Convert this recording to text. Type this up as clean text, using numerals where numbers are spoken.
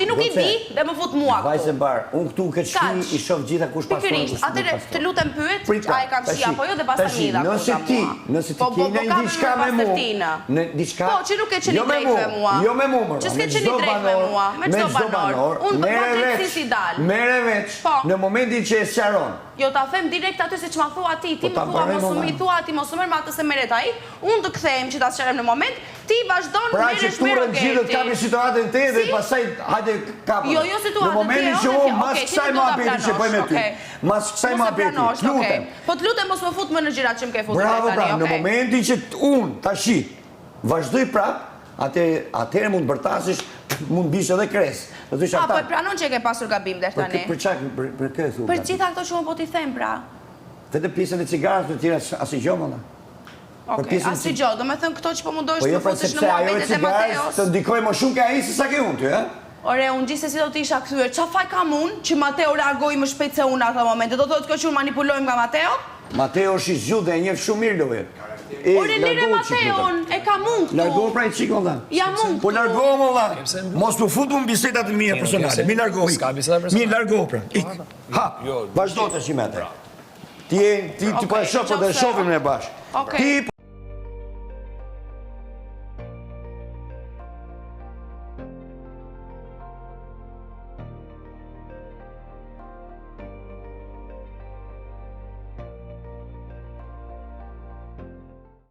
ti nuk i di dhe më fut mua këtu. Vajzë mbar, unë këtu këtë shpi i shoh gjitha kush pastroj. Pikërisht, atëre të lutem pyet, a e kam shi apo jo dhe pastaj më dha. Nëse ti ke ndonjë diçka me mua, në diçka. Po, që nuk e çeni drejt me mua. Jo me mua. Që s'ke qeni drejt me mua, me çdo banor. Unë po drejtësi si dal. Merre veç në momentin që e sqaron. Jo ta them direkt aty siç ma thua ti, ti më thua mos më i thua ti mos më merr me atë se merret ai. Unë të kthehem që ta sqarojmë në moment, ti vazhdon merresh me rrogetin. Gjithë kam situatën tjetër dhe pastaj hajde kap. Jo, situatën. Në momentin që unë mas kësaj muhabeti që bëj me ty. Mas kësaj muhabeti. Lutem. Po të lutem mos më fut më në gjërat që më ke futur tani. Bravo, në momentin që unë tash vazhdoj prap, atëherë mund bërtasish, mund bish edhe kres. Po e pranon që e ke pasur gabim deri tani. Për çak, për kë thua? Për gjitha këto që unë po t'i them pra. Vetëm pjesën e cigares të tjera asgjë më. Okej, asgjë, do të thënë këto që po mundohesh të futesh në muhabetet e Mateos. Të ndikoj më shumë ke ai se sa ke unë ty, Ore, unë gjithsesi do të isha kthyer. Çfarë faj kam unë që Mateo reagoi më shpejt se unë atë momente? Do thotë që unë manipulojmë nga Mateo? Mateo është i zgjudë e njeh shumë mirë lojën. Ore, lire Mateon, e kam unë këtu. Largohu pra i çikon dha. Jam unë. Po largohu valla. Mos u fut në biseda të mia personale. Mi largohu. Mi largohu pra. Ha, vazhdo tash me atë. Ti po e shoh, po do e shohim ne bash. Ti